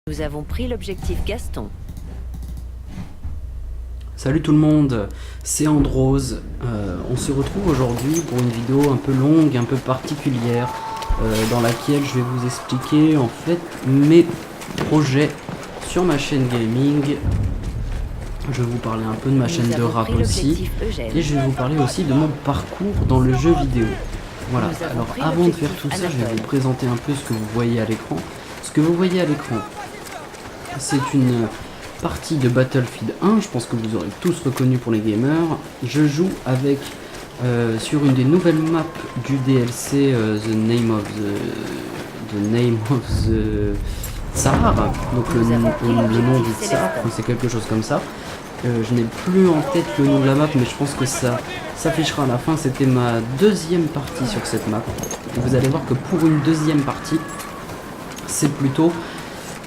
Nous avons pris l'objectif Gaston. Salut tout le monde, c'est Androse. On se retrouve aujourd'hui pour une vidéo un peu longue, un peu particulière, dans laquelle je vais vous expliquer en fait mes projets sur ma chaîne gaming. Je vais vous parler un peu de ma chaîne de rap aussi, et je vais vous parler aussi de mon parcours dans le jeu vidéo. Voilà, alors avant de faire tout ça, je vais vous présenter un peu ce que vous voyez à l'écran. Ce que vous voyez à l'écran, c'est une partie de Battlefield 1, je pense que vous aurez tous reconnu pour les gamers. Je joue avec sur une des nouvelles maps du DLC The Name of the Tsar, donc le nom du Tsar, c'est quelque chose comme ça. Je n'ai plus en tête le nom de la map, mais je pense que ça s'affichera à la fin. C'était ma deuxième partie sur cette map. Et vous allez voir que pour une deuxième partie, c'est plutôt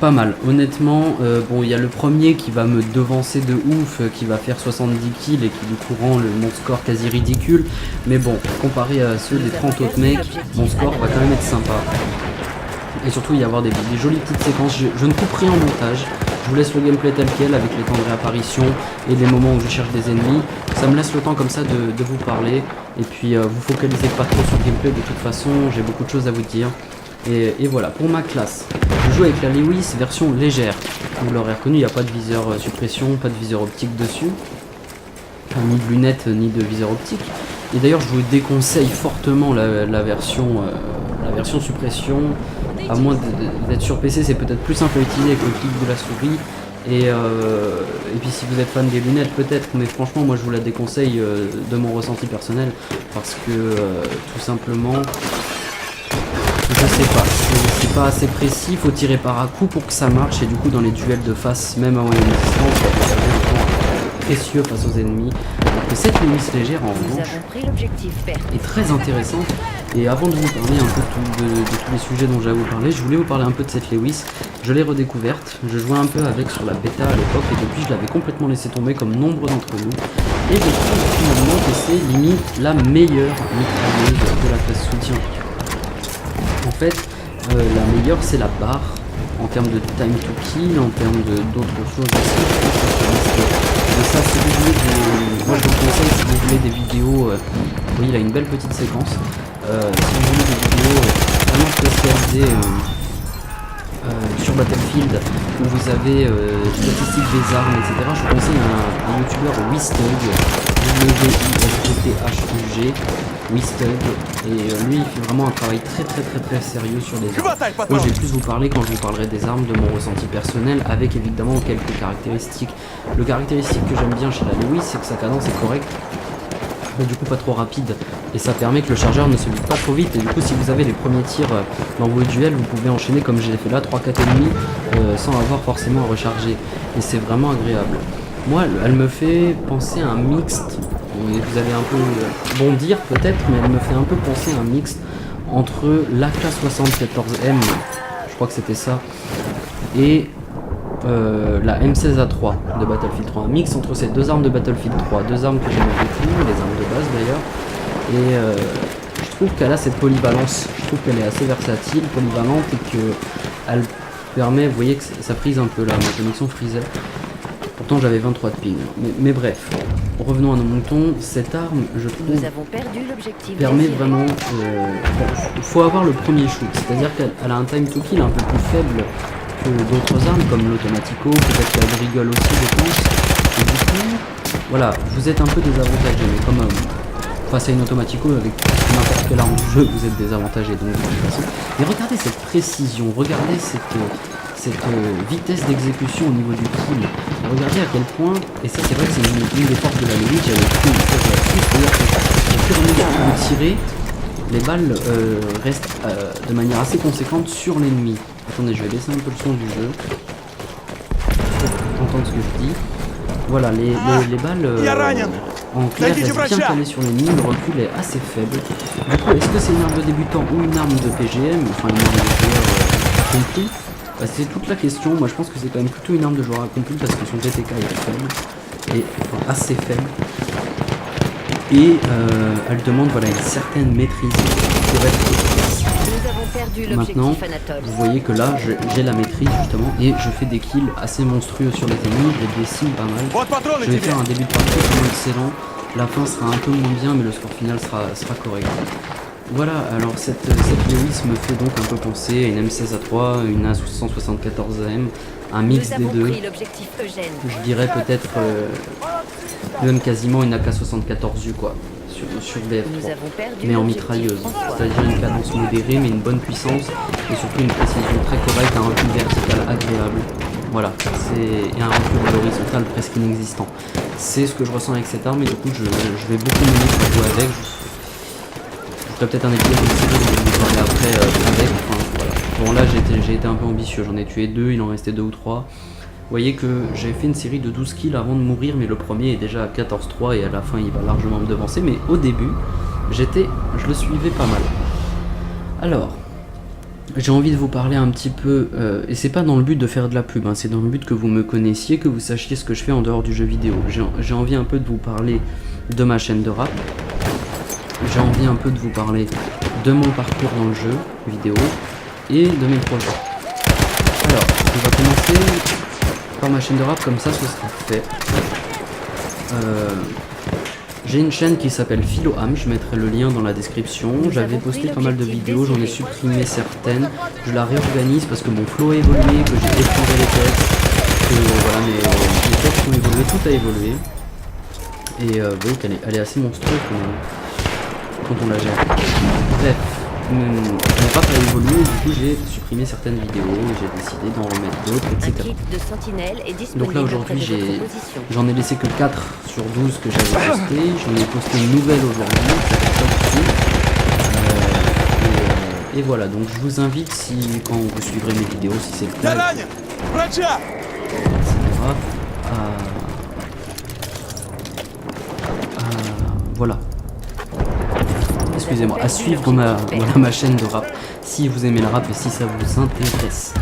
pas mal. Honnêtement, bon, il y a le premier qui va me devancer de ouf, qui va faire 70 kills et qui du coup rend mon score quasi ridicule. Mais bon, comparé à ceux des 30 autres mecs, mon score va quand même être sympa. Et surtout, il y avoir des jolies petites séquences. Je ne coupe rien en montage. Je vous laisse le gameplay tel quel avec les temps de réapparition et des moments où je cherche des ennemis. Ça me laisse le temps comme ça de vous parler. Et puis, vous focalisez pas trop sur le gameplay. De toute façon, j'ai beaucoup de choses à vous dire. Et voilà, pour ma classe, je joue avec la Lewis version légère. Vous l'aurez reconnu, il n'y a pas de viseur suppression, pas de viseur optique dessus. Enfin, ni de lunettes, ni de viseur optique. Et d'ailleurs, je vous déconseille fortement la version suppression. À moins d'être sur PC, c'est peut-être plus simple à utiliser avec le clic de la souris. Et puis si vous êtes fan des lunettes, peut-être. Mais franchement, moi, je vous la déconseille de mon ressenti personnel. Parce que, tout simplement... Je sais pas, c'est pas assez précis, faut tirer par à coup pour que ça marche, et du coup dans les duels de face, même à moyenne distance, ça va être un temps précieux face aux ennemis. Donc cette Lewis légère en revanche est très intéressante, et avant de vous parler un peu de tous les sujets dont j'ai à vous parler, je voulais vous parler un peu de cette Lewis. Je l'ai redécouverte, je jouais un peu avec sur la bêta à l'époque, et depuis je l'avais complètement laissé tomber comme nombre d'entre nous, et je trouve finalement que c'est limite la meilleure mitrailleuse de la classe soutien. En fait, la meilleure c'est la barre en termes de time to kill, en termes d'autres choses aussi. De ça, si vous voulez moi je vous conseille, si vous voulez des vidéos, vous voyez, il a une belle petite séquence. Si vous voulez des vidéos vraiment spécialisées sur Battlefield, où vous avez statistiques des armes, etc., je vous conseille un youtubeur Wistug, W-I-S-T-H-U-G, Wistug, et lui il fait vraiment un travail très sérieux sur les armes. Moi je vais plus vous parler quand je vous parlerai des armes, de mon ressenti personnel, avec évidemment quelques caractéristiques. Le caractéristique que j'aime bien chez la Lewis, c'est que sa cadence est correcte, mais du coup pas trop rapide, et ça permet que le chargeur ne se vide pas trop vite, et du coup si vous avez les premiers tirs dans vos duels, vous pouvez enchaîner comme j'ai fait là 3-4 ennemis sans avoir forcément à recharger, et c'est vraiment agréable. Moi elle me fait penser à un mixte, et vous allez un peu bondir peut-être, mais elle me fait un peu penser à un mixte entre l'AK-74M, je crois que c'était ça, et la M16A3 de Battlefield 3, un mix entre ces deux armes de Battlefield 3, deux armes que j'aime beaucoup, les armes de base d'ailleurs, et je trouve qu'elle a cette polyvalence, je trouve qu'elle est assez versatile, polyvalente, et qu'elle permet, vous voyez que ça frise un peu là, ma connexion frisait, pourtant j'avais 23 de ping, mais bref, revenons à nos moutons. Cette arme, je trouve, permet vraiment, il faut avoir le premier shoot, c'est-à-dire qu'elle a un time to kill un peu plus faible que d'autres armes comme l'automatico, peut-être qu'elle rigole aussi je pense, et du coup, voilà, vous êtes un peu désavantagé, mais comme face à une automatico avec n'importe quelle arme du jeu, vous êtes désavantagé, donc de toute façon. Mais regardez cette précision, regardez cette vitesse d'exécution au niveau du kill, regardez à quel point, et ça c'est vrai que c'est une des forces de la Lewis, j'avais pris une fois là-dessus, c'est-à-dire que au fur et à mesure que vous tirez, les balles restent de manière assez conséquente sur l'ennemi. Attendez, je vais baisser un peu le son du jeu pour entendre ce que je dis. Voilà, les balles en clair restent bien calées sur l'ennemi, le recul est assez faible. Du coup, est-ce que c'est une arme de débutant ou une arme de PGM, enfin une arme de joueur accompli? Bah, c'est toute la question. Moi je pense que c'est quand même plutôt une arme de joueur accompli parce que son GTK est faible, et enfin, assez faible. Et elle demande voilà, une certaine maîtrise pour être efficace. perdu Maintenant, l'objectif Anatole. vous voyez que là, j'ai la maîtrise justement et je fais des kills assez monstrueux sur les ennemis, je les décime pas mal. Je vais faire un début de partie vraiment excellent. La fin sera un peu moins bien, mais le score final sera correct. Voilà, alors cette Lewis me fait donc un peu penser à une M16A3, une A174AM, un mix des deux. Je dirais peut-être même quasiment une AK-74U quoi, sur BF3, mais en mitrailleuse, c'est-à-dire une cadence modérée mais une bonne puissance et surtout une précision très correcte, un recul vertical agréable. Voilà, et un recul horizontal presque inexistant. C'est ce que je ressens avec cette arme et du coup je vais beaucoup m'aimer pour jouer avec. Je ferai peut-être un épisode de série où je vais vous parler après avec. Enfin, voilà. Bon là j'ai été un peu ambitieux, j'en ai tué 2, il en restait 2 ou 3. Vous voyez que j'ai fait une série de 12 kills avant de mourir, mais le premier est déjà à 14-3 et à la fin il va largement me devancer. Mais au début, je le suivais pas mal. Alors, j'ai envie de vous parler un petit peu, et c'est pas dans le but de faire de la pub, hein, c'est dans le but que vous me connaissiez, que vous sachiez ce que je fais en dehors du jeu vidéo. J'ai envie un peu de vous parler de ma chaîne de rap. J'ai envie un peu de vous parler de mon parcours dans le jeu vidéo et de mes projets. Alors, on va commencer par ma chaîne de rap, comme ça ce sera fait. J'ai une chaîne qui s'appelle Philoam, je mettrai le lien dans la description. J'avais posté pas mal de vidéos, j'en ai supprimé certaines. Je la réorganise parce que mon flow a évolué, que j'ai échangé les textes, que voilà, mes textes ont évolué, tout a évolué. Et vous voyez qu'elle est assez monstrueuse quand on la gère. Bref, mon rap a évolué, du coup j'ai supprimé certaines vidéos, j'ai décidé d'en remettre d'autres, etc. Donc là aujourd'hui j'en ai laissé que 4 sur 12 que j'avais posté, j'en ai posté une nouvelle aujourd'hui, et voilà, donc je vous invite, quand vous suivrez mes vidéos, si c'est le cas, etc., voilà. Excusez-moi, à suivre ma chaîne de rap si vous aimez le rap et si ça vous intéresse.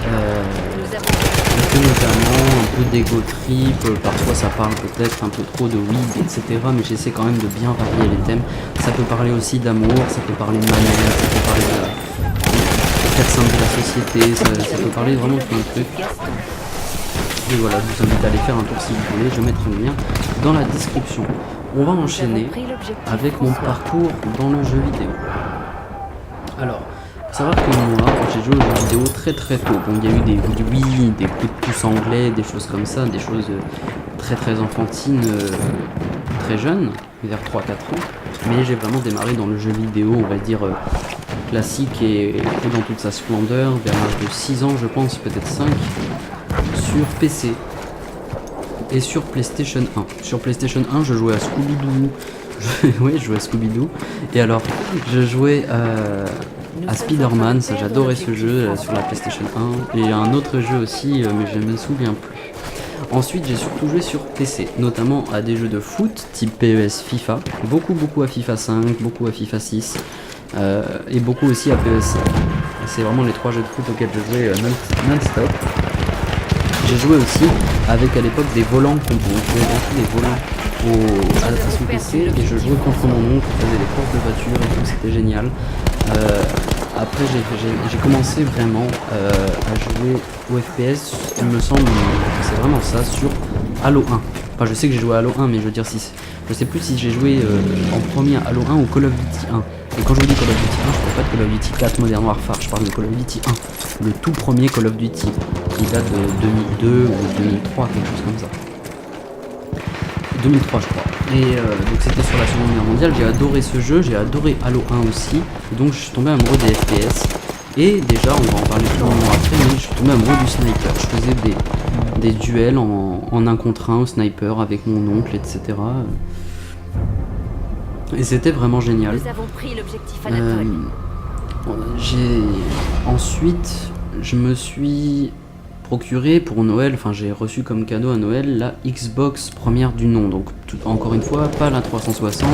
Je fais notamment un peu d'ego trip, parfois ça parle peut-être un peu trop de weed, etc. Mais j'essaie quand même de bien varier les thèmes. Ça peut parler aussi d'amour, ça peut parler de manière, ça peut parler de personnes de la société, ça peut parler vraiment de plein de trucs. Et voilà, je vous invite à aller faire un tour si vous voulez, je mettrai le lien dans la description. On va enchaîner avec mon parcours dans le jeu vidéo. Alors, faut savoir que moi, j'ai joué aux jeux vidéo très très tôt. Bon, il y a eu des coups de Wii, des coups de pouce anglais, des choses comme ça, des choses très très enfantines, très jeunes, vers 3-4 ans. Mais j'ai vraiment démarré dans le jeu vidéo, on va dire classique et dans toute sa splendeur, vers l'âge de 6 ans je pense, peut-être 5, sur PC. Et sur PlayStation 1. Sur PlayStation 1, je jouais à Scooby-Doo. Oui, je jouais à Scooby-Doo. Et alors, je jouais à Spider-Man, ça j'adorais ce jeu sur la PlayStation 1. Et un autre jeu aussi, mais je ne me souviens plus. Ensuite, j'ai surtout joué sur PC, notamment à des jeux de foot, type PES, FIFA. Beaucoup à FIFA 5, beaucoup à FIFA 6. Et beaucoup aussi à PES 5. C'est vraiment les 3 jeux de foot auxquels je jouais non-stop. J'ai joué aussi avec à l'époque des volants qu'on pouvait brancher des volants à la façon PC et je jouais contre mon oncle, on faisait des courses de voiture et tout, c'était génial. Après j'ai commencé vraiment à jouer au FPS, il me semble que c'est vraiment ça, sur Halo 1. Enfin je sais que j'ai joué à Halo 1 mais je veux dire je sais plus si j'ai joué en premier à Halo 1 ou Call of Duty 1. Et quand je vous dis Call of Duty 1, je parle pas de Call of Duty 4 Modern Warfare, je parle de Call of Duty 1. Le tout premier Call of Duty, qui date de 2002 ou 2003, quelque chose comme ça. 2003 je crois. Et donc c'était sur la Seconde Guerre mondiale, j'ai adoré ce jeu, j'ai adoré Halo 1 aussi. Donc je suis tombé amoureux des FPS. Et déjà, on va en parler plus longuement après, mais je suis tombé amoureux du sniper. Je faisais des duels en 1 contre 1 au sniper avec mon oncle, etc. Et c'était vraiment génial. Nous avons pris l'objectif Anatole. Ensuite, je me suis procuré pour Noël, enfin j'ai reçu comme cadeau à Noël la Xbox première du nom. Donc encore une fois, pas la 360,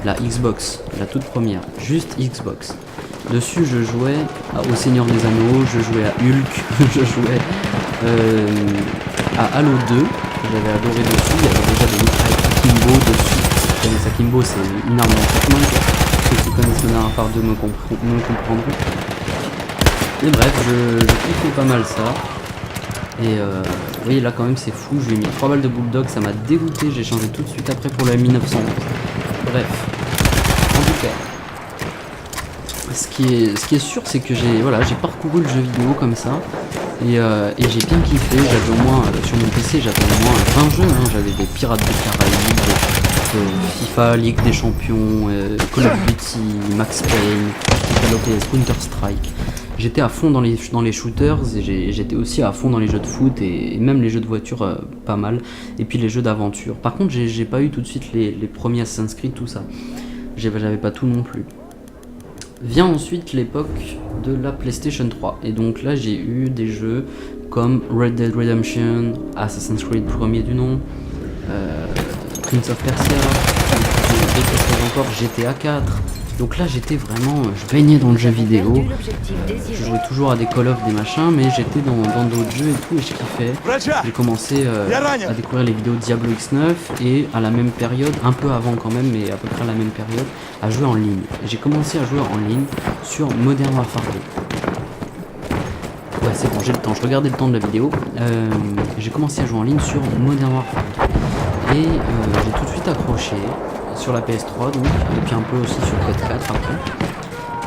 la Xbox, la toute première, juste Xbox. Dessus je jouais au Seigneur des Anneaux, je jouais à Hulk, je jouais à Halo 2, que j'avais adoré dessus. Il y avait déjà des mitraillettes Akimbo dessus. Akimbo, c'est une arme d'entraînement, ceux qui connaissent Modern Warfare 2 me comprendront. Et bref, je kiffe pas mal ça. Et vous voyez là quand même c'est fou, je lui ai mis 3 balles de bulldog, ça m'a dégoûté, j'ai changé tout de suite après pour le M1911. Bref, en tout cas, ce qui est sûr c'est que j'ai parcouru le jeu vidéo comme ça. Et j'ai bien kiffé, j'avais au moins, sur mon PC j'avais au moins 20 jeux, hein. J'avais des Pirates des Caraïbes, FIFA, Ligue des Champions, Call of Duty, Max Payne, Call of Duty, Counter-Strike. J'étais à fond dans les shooters et j'étais aussi à fond dans les jeux de foot et même les jeux de voiture pas mal. Et puis les jeux d'aventure. Par contre j'ai pas eu tout de suite les premiers Assassin's Creed, tout ça. J'avais pas tout non plus. Vient ensuite l'époque de la PlayStation 3. Et donc là j'ai eu des jeux comme Red Dead Redemption, Assassin's Creed premier du nom, Prince of Persia, et encore GTA 4. Donc là j'étais vraiment, je baignais dans le jeu vidéo, je jouais toujours à des Call of, des machins, mais j'étais dans d'autres jeux et tout et je kiffais. J'ai commencé à découvrir les vidéos de Diablo X9 et à la même période, un peu avant quand même, mais à peu près à la même période, à jouer en ligne. J'ai commencé à jouer en ligne sur Modern Warfare 2. Ouais c'est bon, j'ai le temps, je regardais le temps de la vidéo. J'ai commencé à jouer en ligne sur Modern Warfare 2 et j'ai tout de suite accroché. Sur la PS3 donc, et puis un peu aussi sur PS4 après.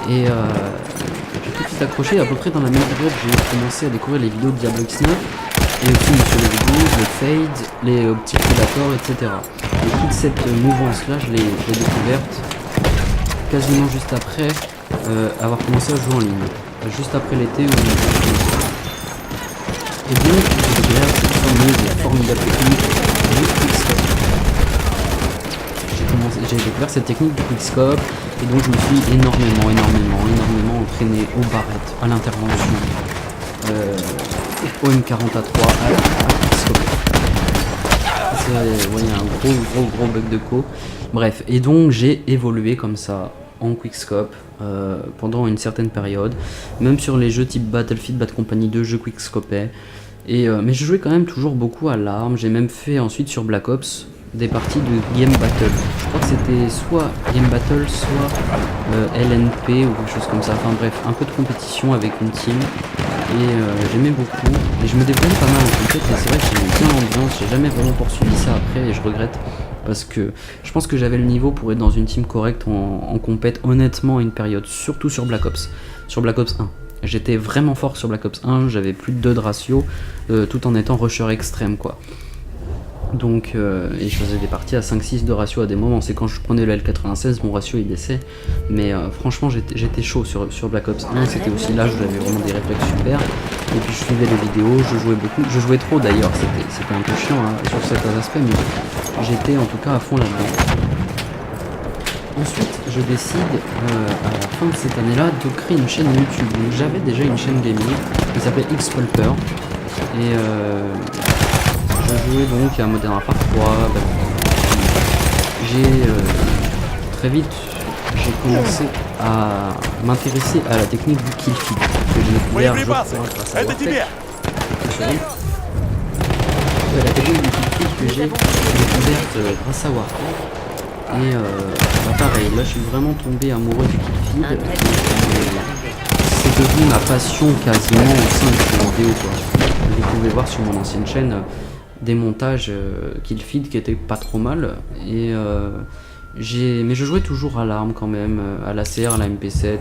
Et j'ai tout de suite accroché, à peu près dans la même période j'ai commencé à découvrir les vidéos de Diablo X9 et aussi Monsieur le Vidéo, le Fade, les petits Predators, etc. Et toute cette mouvance là je l'ai découverte quasiment juste après avoir commencé à jouer en ligne. Juste après l'été où on a commencé. Et donc j'ai découvert cette fameuse et formidable technique du quickscope. J'ai découvert cette technique du quickscope et donc je me suis énormément entraîné aux barrettes, à l'intervention, au M40A3, à quickscope. C'est un gros bug de co. Bref, et donc j'ai évolué comme ça en quickscope pendant une certaine période, même sur les jeux type Battlefield, Bad Company 2, je quickscopais. Mais je jouais quand même toujours beaucoup à l'arme. J'ai même fait ensuite sur Black Ops des parties de Game Battle. Je crois que c'était soit Game Battle, soit LNP ou quelque chose comme ça. Enfin bref, un peu de compétition avec une team. Et j'aimais beaucoup. Et je me débrouillais pas mal en fait. Et c'est vrai que j'aimais bien l'ambiance. J'ai jamais vraiment poursuivi ça après et je regrette. Parce que je pense que j'avais le niveau pour être dans une team correcte en compète honnêtement à une période. Surtout sur Black Ops. Sur Black Ops 1. J'étais vraiment fort sur Black Ops 1. J'avais plus de 2 de ratio. Tout en étant rusher extrême quoi. Donc, et je faisais des parties à 5-6 de ratio à des moments. C'est quand je prenais le L96, mon ratio il baissait. Mais franchement, j'étais chaud sur Black Ops 1. C'était aussi là où j'avais vraiment des réflexes super. Et puis je suivais les vidéos, je jouais beaucoup. Je jouais trop d'ailleurs, c'était un peu chiant hein, sur certains aspects, mais j'étais en tout cas à fond là-dedans. Ensuite, je décide à la fin de cette année-là de créer une chaîne YouTube. Donc j'avais déjà une chaîne gaming qui s'appelait X-Pulper. Et je jouais donc à Modern Warfare 3. Très vite, j'ai commencé à m'intéresser à la technique du kill feed que j'ai découvert je crois grâce à Wartech. La technique du kill feed que j'ai découverte grâce à Wartech. Et pareil, là je suis vraiment tombé amoureux du kill feed. C'est devenu ma passion quasiment au sein de ces vidéos quoi. Vous pouvez voir sur mon ancienne chaîne des montages kill feed qui étaient pas trop mal. Et mais je jouais toujours à l'arme quand même, à la CR, à la MP7, au Stalos,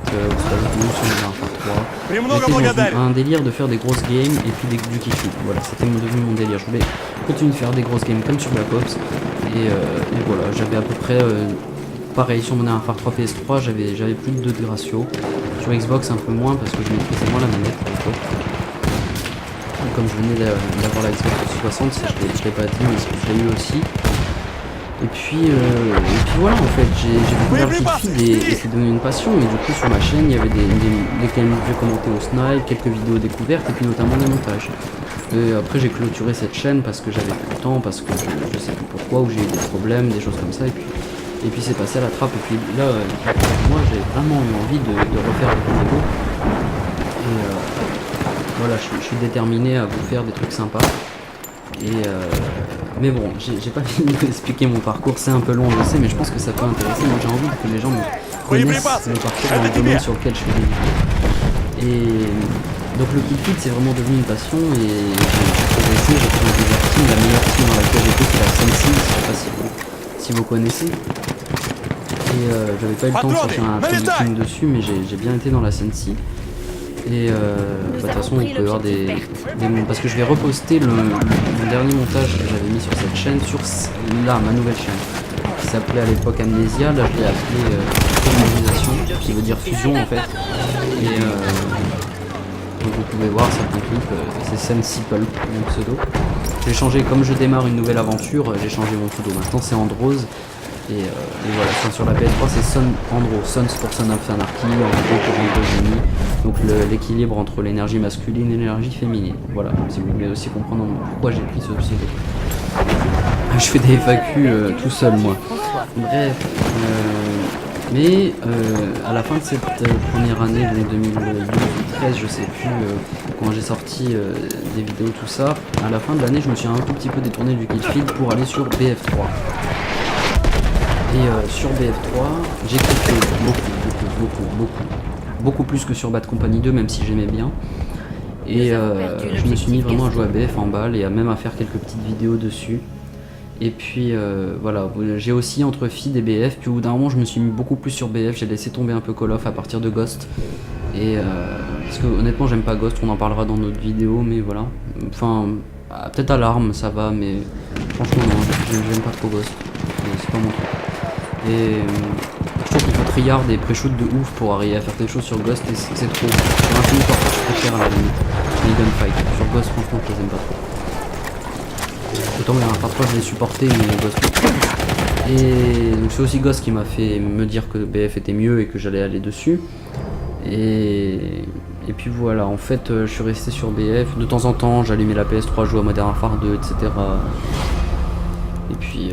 sur le Warfare 3. J'étais dans un délire de faire des grosses games et puis du kill feed. Voilà, c'était devenu mon délire. Je voulais continuer de faire des grosses games comme sur Black Ops. Et voilà, j'avais à peu près pareil sur mon Warfare 3 PS3, j'avais plus de 2 de ratio. Sur Xbox un peu moins parce que je maîtrisais moins la manette à l'époque. Comme je venais d'avoir la Xbox 360, je l'ai pas dit mais je l'ai eu aussi. Et puis voilà en fait, j'ai découvert le kill feed et c'est devenu une passion. Et du coup sur ma chaîne il y avait des gameplays commentés au snipe, quelques vidéos découvertes et puis notamment des montages. Et après j'ai clôturé cette chaîne parce que j'avais plus le temps, parce que je sais plus pourquoi, ou j'ai eu des problèmes, des choses comme ça. Et puis c'est passé à la trappe. Et puis là, moi j'ai vraiment eu envie de refaire des vidéos. Et voilà, je suis déterminé à vous faire des trucs sympas. Mais bon, j'ai pas fini d'expliquer mon parcours, c'est un peu long je sais, mais je pense que ça peut intéresser. Moi j'ai envie que les gens me connaissent mon parcours dans le domaine sur lequel je fais des vidéos. Et donc le kill feed c'est vraiment devenu une passion et j'ai progressé, j'ai pris un deuxième team, la meilleure team dans laquelle j'étais c'est la Sensi, je sais pas si vous connaissez. Et j'avais pas eu le temps de chercher un team dessus mais j'ai bien été dans la Sensi. Et de toute façon vous pouvez voir des parce que je vais reposter mon dernier montage que j'avais mis sur cette chaîne sur là ma nouvelle chaîne qui s'appelait à l'époque Amnesia, là je l'ai appelé Fusionisation qui veut dire fusion en fait. Et donc vous pouvez voir certains clips, c'est Sensi Pulp mon pseudo. J'ai changé, comme je démarre une nouvelle aventure, j'ai changé mon pseudo, maintenant c'est Androse. Et voilà, sur la PS3 c'est Sons pour Son of Anarchy, en gros pour Androgynie, donc l'équilibre entre l'énergie masculine et l'énergie féminine. Voilà, si vous voulez aussi comprendre pourquoi j'ai pris ce pseudo. Je fais des FAQ tout seul moi. Bref, mais à la fin de cette première année, donc 2012 ou 2013, je sais plus quand j'ai sorti des vidéos tout ça, à la fin de l'année je me suis un tout petit peu détourné du kill feed pour aller sur BF3. Et sur BF3, j'ai kiffé beaucoup plus que sur Bad Company 2, même si j'aimais bien. Et je me suis mis vraiment à jouer à BF en balle et à même à faire quelques petites vidéos dessus. Et puis voilà, j'ai aussi entre feed et BF, puis au bout d'un moment je me suis mis beaucoup plus sur BF, j'ai laissé tomber un peu Call of à partir de Ghost. Et parce que honnêtement j'aime pas Ghost, on en parlera dans notre vidéo, mais voilà. Enfin, peut-être Alarme ça va, mais franchement non, j'aime pas trop Ghost, c'est pas mon truc. Et je trouve qu'il faut triard des pré-shoots de ouf pour arriver à faire quelque chose sur Ghost et c'est trop. Sur Infinite Warfare je préfère à la limite les gunfights. Sur Ghost franchement je les aime pas trop. Autant que parfois je les supportais mais Ghost. Et donc c'est aussi Ghost qui m'a fait me dire que BF était mieux et que j'allais aller dessus. Et puis voilà, en fait je suis resté sur BF. De temps en temps j'allumais la PS3, jouais à Modern Warfare 2, etc. Et puis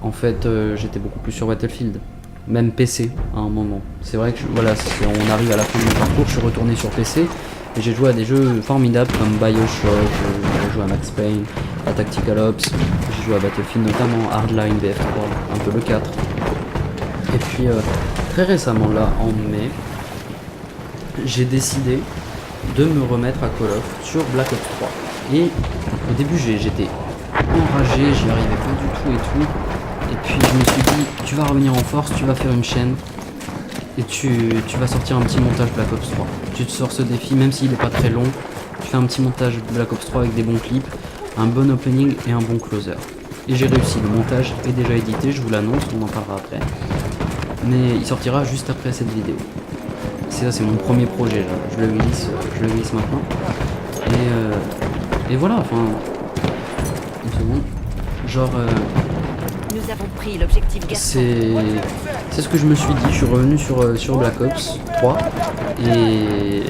en fait j'étais beaucoup plus sur Battlefield, même PC à un moment. C'est vrai que voilà, on arrive à la fin de mon parcours, je suis retourné sur PC et j'ai joué à des jeux formidables comme Bioshock, j'ai joué à Max Payne, à Tactical Ops, j'ai joué à Battlefield notamment, Hardline, BF3, un peu le 4. Et puis très récemment là, en mai, j'ai décidé de me remettre à Call of sur Black Ops 3. Et au début j'étais enragé, j'y arrivais pas du tout et tout. Et puis je me suis dit, tu vas revenir en force, tu vas faire une chaîne et tu vas sortir un petit montage Black Ops 3. Tu te sors ce défi, même s'il n'est pas très long, tu fais un petit montage Black Ops 3 avec des bons clips, un bon opening et un bon closer. Et j'ai réussi, le montage est déjà édité, je vous l'annonce, on en parlera après. Mais il sortira juste après cette vidéo. Ça c'est mon premier projet, là. Je le glisse maintenant. Et voilà, enfin... Une seconde. Genre... Nous avons pris l'objectif c'est ce que je me suis dit, je suis revenu sur Black Ops 3 et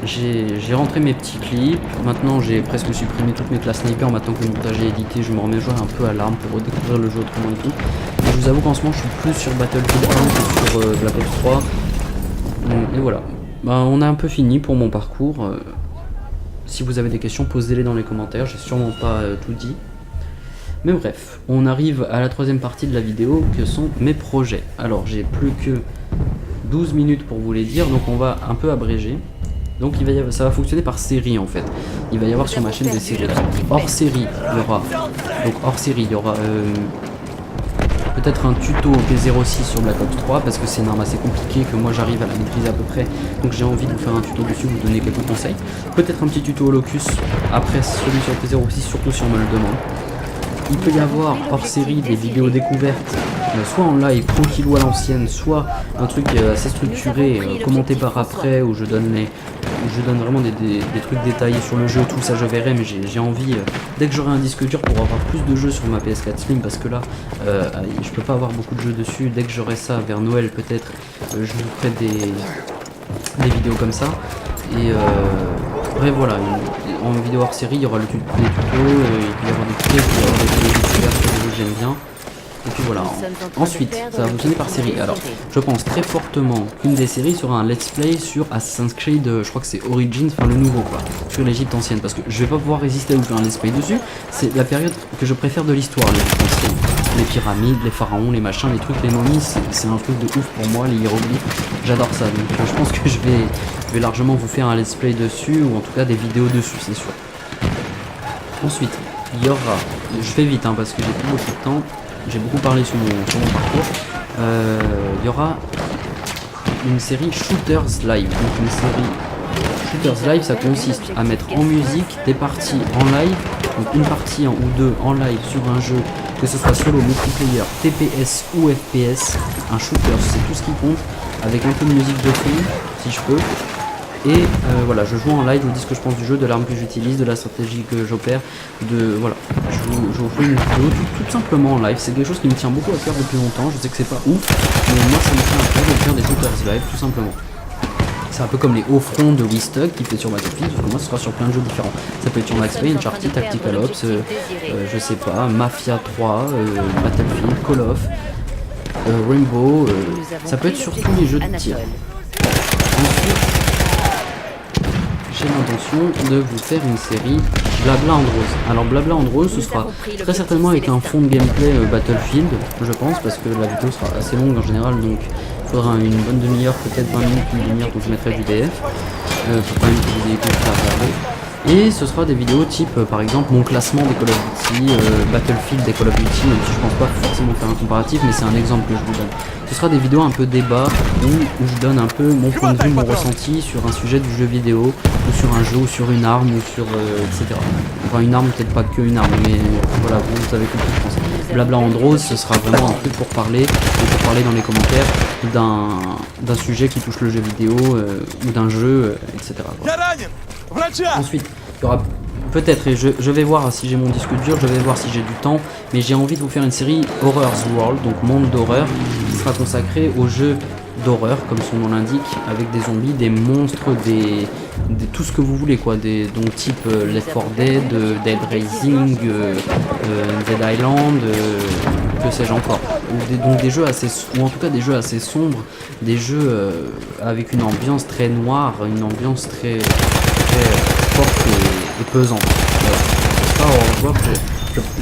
j'ai rentré mes petits clips. Maintenant j'ai presque supprimé toutes mes classes sniper, maintenant que le montage est édité je me remets à jouer un peu à l'arme pour redécouvrir le jeu autrement et tout. Et je vous avoue qu'en ce moment je suis plus sur Battlefield 1 que sur Black Ops 3. Et voilà, on a un peu fini pour mon parcours. Si vous avez des questions, posez-les dans les commentaires, j'ai sûrement pas tout dit. Mais bref, on arrive à la troisième partie de la vidéo que sont mes projets. Alors j'ai plus que 12 minutes pour vous les dire, donc on va un peu abréger. Donc ça va fonctionner par série en fait. Il va y avoir sur ma chaîne des séries. Hors série, il y aura peut-être un tuto P06 sur Black Ops 3 parce que c'est une arme assez compliquée que moi j'arrive à la maîtriser à peu près. Donc j'ai envie de vous faire un tuto dessus, vous donner quelques conseils. Peut-être un petit tuto au Locus après celui sur P06, surtout si on me le demande. Il peut y avoir hors série des vidéos découvertes, soit en live tranquillou à l'ancienne, soit un truc assez structuré, commenté par après, où je donne vraiment des trucs détaillés sur le jeu, tout ça je verrai, mais j'ai envie, dès que j'aurai un disque dur pour avoir plus de jeux sur ma PS4 Slim, parce que là, je peux pas avoir beaucoup de jeux dessus, dès que j'aurai ça vers Noël peut-être, je vous ferai des vidéos comme ça, et bref voilà, en vidéo hors série, il y aura des tutos, il peut y avoir des tutos, il peut y avoir des vidéos découvertes sur des jeux que j'aime bien. Et puis voilà. Ensuite, ça va fonctionner par série. Alors, je pense très fortement qu'une des séries sera un let's play sur Assassin's Creed, je crois que c'est Origins, enfin le nouveau quoi, sur l'Égypte ancienne, parce que je vais pas pouvoir résister à vous faire un let's play dessus. C'est la période que je préfère de l'histoire, l'Égypte ancienne. les pyramides, les pharaons, les machins, les trucs, les momies, c'est un truc de ouf pour moi, les hiéroglyphes, j'adore ça. Donc je pense que je vais largement vous faire un let's play dessus, ou en tout cas des vidéos dessus, c'est sûr. Ensuite, il y aura, je fais vite hein, parce que j'ai plus beaucoup de temps, j'ai beaucoup parlé sur mon parcours, il y aura une série Shooters Live. Donc une série Shooters Live, ça consiste à mettre en musique des parties en live, donc une partie ou deux en live sur un jeu, que ce soit solo, multiplayer, TPS ou FPS, un shooter c'est tout ce qui compte, avec un peu de musique de fond si je peux. Et voilà, je joue en live, je vous dis ce que je pense du jeu, de l'arme que j'utilise, de la stratégie que j'opère, voilà, je vous fais une vidéo tout simplement en live. C'est quelque chose qui me tient beaucoup à cœur depuis longtemps, je sais que c'est pas ouf, mais moi ça me tient à cœur de faire des shooters live, tout simplement. C'est un peu comme les hauts fronts de Wistug qui fait sur Battlefield, sauf que moi ce sera sur plein de jeux différents. Ça peut être sur Max Payne, Uncharted, Tactical Ops, je sais pas, Mafia 3, Battlefield, Call of, Rainbow, ça peut être sur tous les jeux de tir. Ensuite, j'ai l'intention de vous faire une série Blabla and Rose. Alors Blabla and Rose, ce sera très certainement avec un fond de gameplay Battlefield, je pense, parce que la vidéo sera assez longue en général, donc il faudra une bonne demi-heure, peut-être 20 minutes, une demi-heure, donc je mettrai du DF, pour quand même que vous ayez quelque chose à regarder. Et ce sera des vidéos type, par exemple, mon classement des Call of Duty, Battlefield des Call of Duty, même si je pense pas forcément faire un comparatif, mais c'est un exemple que je vous donne. Ce sera des vidéos un peu débat, où je donne un peu mon point de vue, mon ressenti sur un sujet du jeu vidéo, ou sur un jeu, ou sur une arme, ou sur etc. Enfin une arme, peut-être pas que une arme, mais voilà, vous savez compris je pense. Blabla and Rose, ce sera vraiment un truc pour parler, et pour parler dans les commentaires d'un sujet qui touche le jeu vidéo, ou d'un jeu, etc. Voilà. Ensuite, il y aura peut-être, et je vais voir si j'ai mon disque dur, je vais voir si j'ai du temps, mais j'ai envie de vous faire une série Horror's World, donc monde d'horreur, qui sera consacrée aux jeux d'horreur, comme son nom l'indique, avec des zombies, des monstres, tout ce que vous voulez quoi, donc type Left 4 Dead, Dead Rising, Dead Island, que sais-je encore. Donc des jeux assez, ou en tout cas des jeux assez sombres, des jeux avec une ambiance très noire, une ambiance très forte et pesante. Voilà.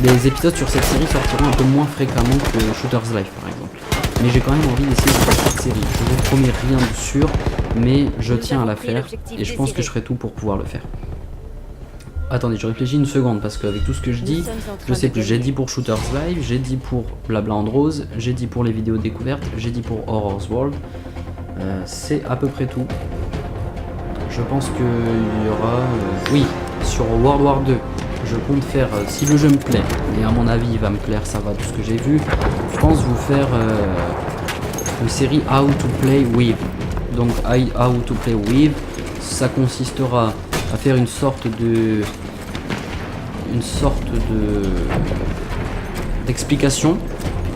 Les épisodes sur cette série sortiront un peu moins fréquemment que Shooters Live par exemple. Mais j'ai quand même envie d'essayer de faire cette série. Je vous promets rien de sûr, mais je tiens à la faire et je pense que je ferai tout pour pouvoir le faire. Attendez, je réfléchis une seconde parce qu'avec tout ce que je dis, je sais plus. J'ai dit pour Shooters Live, j'ai dit pour Blabla and Rose, j'ai dit pour les vidéos découvertes, j'ai dit pour Horror's World. C'est à peu près tout. Je pense qu'il y aura... oui, sur World War 2, je compte faire, si le jeu me plaît, et à mon avis il va me plaire, ça va de ce que j'ai vu, je pense vous faire une série How to Play With. Donc How to Play With, ça consistera à faire une sorte d'explication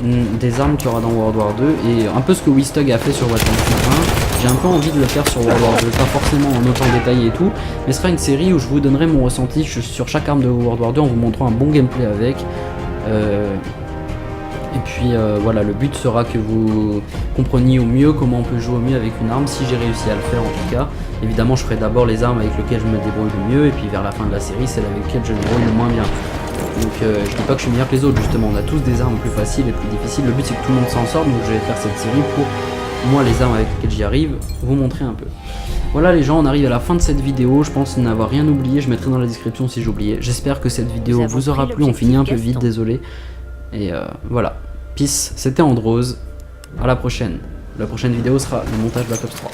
des armes qu'il y aura dans World War 2 et un peu ce que Wistug a fait sur Battlefield 1. J'ai un peu envie de le faire sur World War 2, pas forcément en autant détaillé et tout, mais ce sera une série où je vous donnerai mon ressenti sur chaque arme de World War 2 en vous montrant un bon gameplay avec. Et puis voilà, le but sera que vous compreniez au mieux comment on peut jouer au mieux avec une arme, si j'ai réussi à le faire en tout cas. Évidemment je ferai d'abord les armes avec lesquelles je me débrouille le mieux, et puis vers la fin de la série, celles avec lesquelles je me débrouille le moins bien. Donc je dis pas que je suis meilleur que les autres, justement, on a tous des armes plus faciles et plus difficiles, le but c'est que tout le monde s'en sorte, donc je vais faire cette série pour moi les armes avec lesquelles j'y arrive, vous montrer un peu. Voilà les gens, on arrive à la fin de cette vidéo, je pense n'avoir rien oublié, je mettrai dans la description si j'oubliais. J'espère que cette vidéo vous aura plu, on finit un peu vite, désolé. Et voilà, peace, c'était Androse, à la prochaine. La prochaine vidéo sera le montage Black Ops 3.